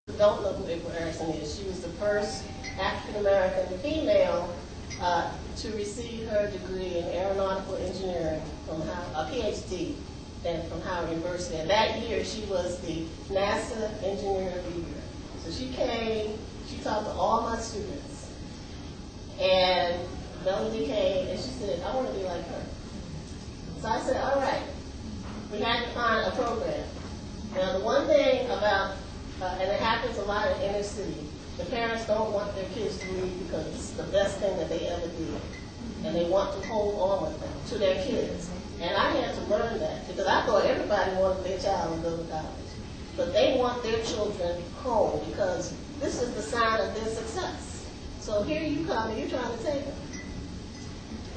Don't know who Weaver3 is. She was the first African-American female to receive her degree in aeronautical engineering from a PhD from Howard University. And that year she was the NASA Engineer of the Year. So she came, she talked to all my students. And Melody came and she said, I want to be like her. So I said, all right, we had to find a program. Now the one thing about and it happens a lot in inner city. The parents don't want their kids to leave because this is the best thing that they ever did. And they want to hold on with them, to their kids. And I had to learn that because I thought everybody wanted their child to go to college. But they want their children home because this is the sign of their success. So here you come and you're trying to take them.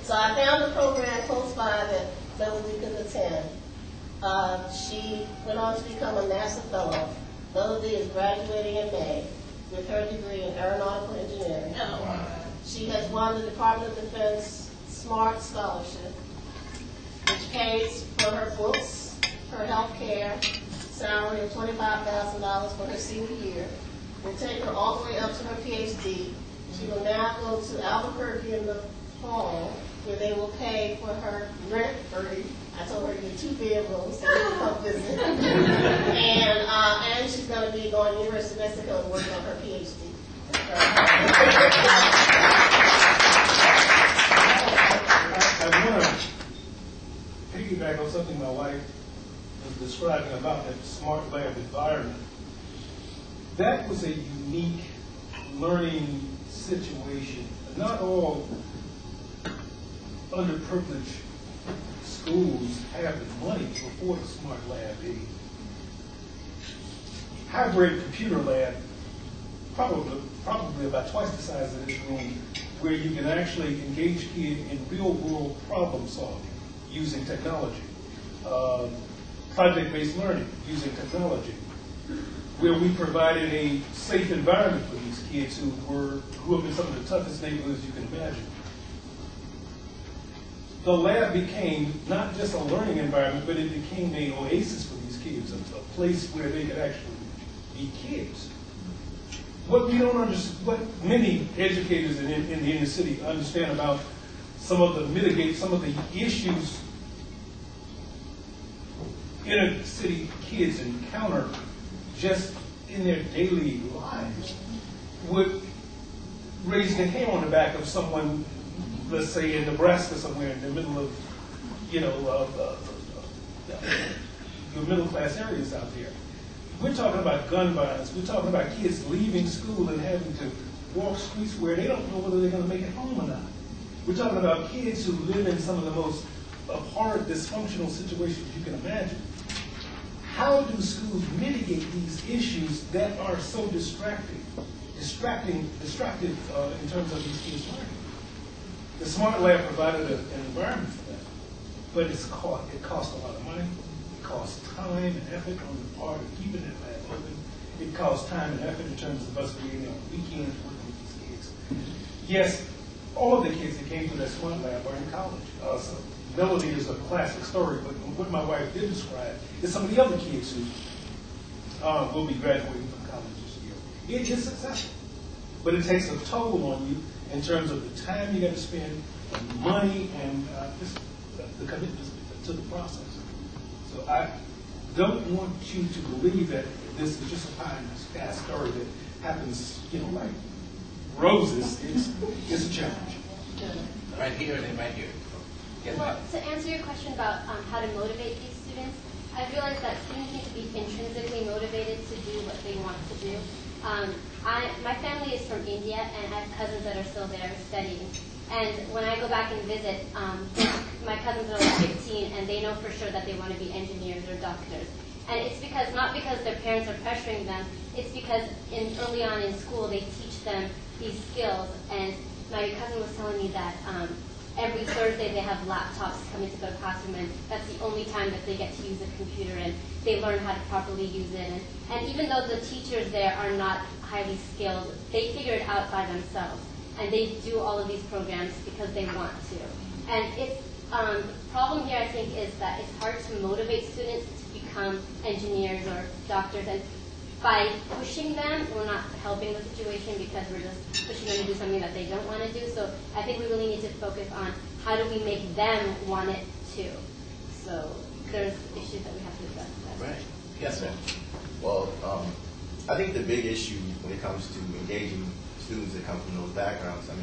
So I found a program close by that Melody could attend. She went on to become a NASA fellow. Melody is graduating in May with her degree in aeronautical engineering. She has won the Department of Defense SMART Scholarship, which pays for her books, her health care, salary of $25,000 for her senior year. Will take her all the way up to her PhD. She will now go to Albuquerque in the fall, where they will pay for her rent free. I told her to get 2 bedrooms so they can come visit. And she's going to be going to the University of Mexico to work on her PhD. I want to piggyback on something my wife was describing about that smart lab environment. That was a unique learning situation. Not all underprivileged schools have the money to afford a smart lab. A hybrid computer lab, probably about twice the size of this room, where you can actually engage kids in real-world problem solving using technology, project-based learning using technology, where we provided a safe environment for these kids who grew up in some of the toughest neighborhoods you can imagine. The lab became not just a learning environment, but it became an oasis for these kids, a place where they could actually be kids. What we don't understand, what many educators in the inner city understand about some of the issues inner city kids encounter just in their daily lives would raise the hair on the back of someone, let's say in Nebraska somewhere in the middle of, your middle class areas out there. We're talking about gun violence. We're talking about kids leaving school and having to walk streets where they don't know whether they're going to make it home or not. We're talking about kids who live in some of the most abhorrent, dysfunctional situations you can imagine. How do schools mitigate these issues that are so distractive in terms of these kids learning? The Smart Lab provided an environment for that, but it cost a lot of money. It cost time and effort on the part of keeping that lab open. It cost time and effort in terms of us being on weekends working with these kids. Yes, all of the kids that came to that Smart Lab are in college. So Melody is a classic story, but what my wife did describe is some of the other kids who will be graduating from college this year. It is successful, but it takes a toll on you in terms of the time you got to spend, and money, and the commitment to the process. So I don't want you to believe that this is just a pie in the sky story that happens, like roses. It's a challenge. Right here and then right here. Well, to answer your question about how to motivate these students, I realized that students need to be intrinsically motivated to do what they want to do. My family is from India, and I have cousins that are still there studying. And when I go back and visit, my cousins are like 15, and they know for sure that they want to be engineers or doctors. And it's not because their parents are pressuring them, it's because early on in school they teach them these skills. And my cousin was telling me that every Thursday they have laptops coming to their classroom, and that's the only time that they get to use a computer, and they learn how to properly use it. And even though the teachers there are not highly skilled, they figure it out by themselves. And they do all of these programs because they want to. And the problem here, I think, is that it's hard to motivate students to become engineers or doctors. And by pushing them, we're not helping the situation because we're just pushing them to do something that they don't want to do. So I think we really need to focus on how do we make them want it too. So there's issues that we have to address. Right. Yes, sir. Well, I think the big issue when it comes to engaging students that come from those backgrounds, I'm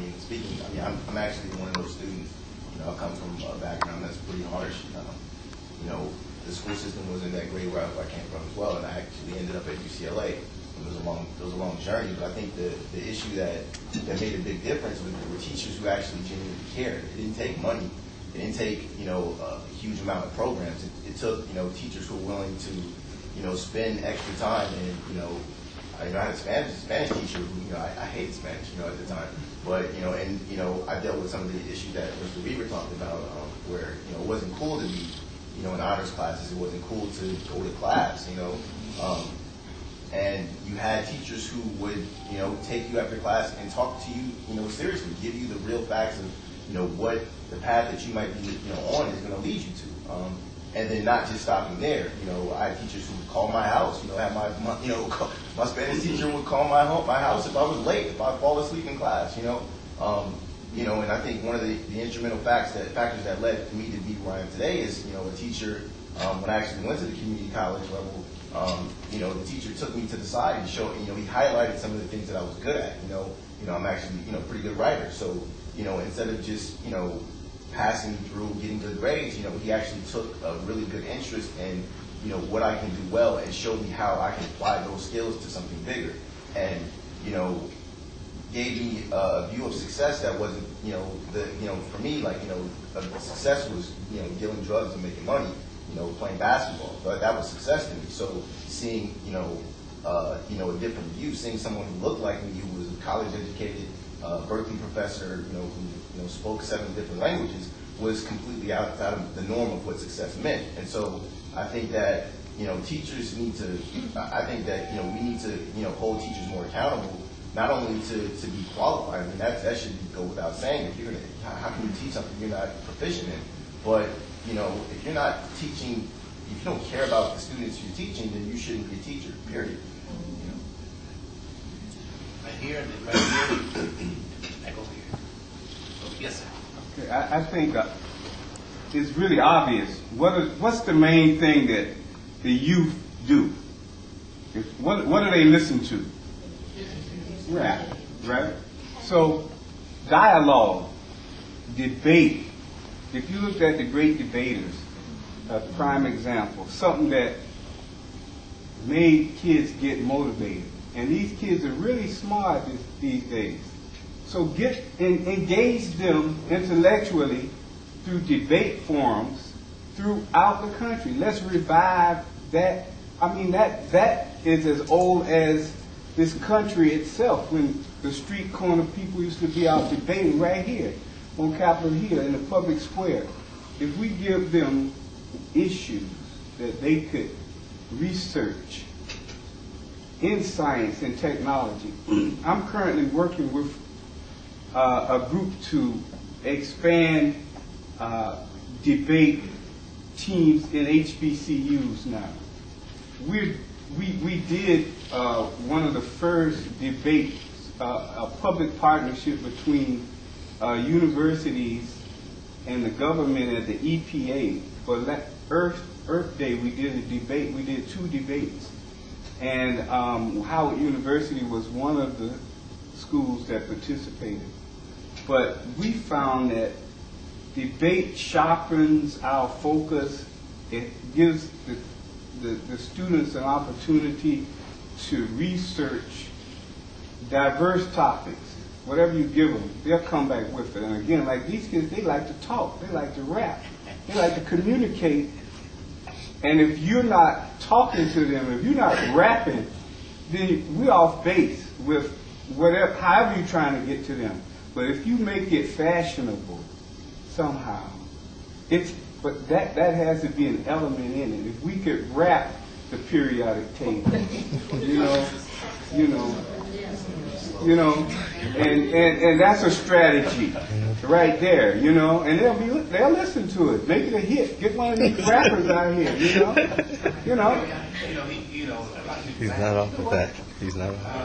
actually one of those students. I come from a background that's pretty harsh. The school system wasn't that great where I came from as well, and I actually ended up at UCLA. It was a long journey, but I think the issue that made a big difference were teachers who actually genuinely cared. It didn't take money. It didn't take a huge amount of programs. It took teachers who were willing to spend extra time. And I had a Spanish teacher who I hated Spanish at the time, but I dealt with some of the issues that Mr. Weaver talked about, where it wasn't cool to be in honors classes. It wasn't cool to go to class. And you had teachers who would take you after class and talk to you seriously, give you the real facts of what the path that you might be on is going to lead you to. And then not just stopping there. I had teachers who would call my house. My Spanish teacher would call my house if I was late, if I fall asleep in class. And I think one of the instrumental factors that led me to be where I am today is a teacher. When I actually went to the community college level, the teacher took me to the side and showed. He highlighted some of the things that I was good at. I'm actually a pretty good writer. So instead of just passing me through, getting good grades, he actually took a really good interest in, what I can do well and showed me how I can apply those skills to something bigger. And, gave me a view of success that wasn't, for me, success was, dealing drugs and making money, playing basketball. But that was success to me. So seeing, a different view, seeing someone who looked like me, who was a college educated, Berkeley professor, who spoke 7 different languages, was completely outside of the norm of what success meant. And so I think that teachers need to. I think that we need to hold teachers more accountable, not only to be qualified. I mean that should go without saying. If you're gonna, how can you teach something you're not proficient in? But if you're not teaching, if you don't care about the students you're teaching, then you shouldn't be a teacher. Period. Right here and then right here. Back over here. Yes, sir. Okay, I think it's really obvious. What's the main thing that the youth do? What do they listen to? Rap, right? So dialogue, debate. If you look at the great debaters, a prime example, something that made kids get motivated. And these kids are really smart these days. So engage them intellectually through debate forums throughout the country. Let's revive that. I mean, that is as old as this country itself, when the street corner people used to be out debating right here on Capitol Hill in the public square. If we give them issues that they could research in science and technology. I'm currently working with a group to expand debate teams in HBCUs now. We did one of the first debates, a public partnership between universities and the government and the EPA. For Earth Day, we did a debate. We did 2 debates. And Howard University was one of the schools that participated. But we found that debate sharpens our focus. It gives the students an opportunity to research diverse topics. Whatever you give them, they'll come back with it. And again, like these kids, they like to talk. They like to rap. They like to communicate. And if you're not talking to them, if you're not rapping, then we're off base with whatever, however you're trying to get to them. But if you make it fashionable somehow, but that has to be an element in it. If we could rap the periodic table, and that's a strategy right there, and they'll listen to it, make it a hit, get one of these rappers out here, A lot of people He's not off with that. He's not off.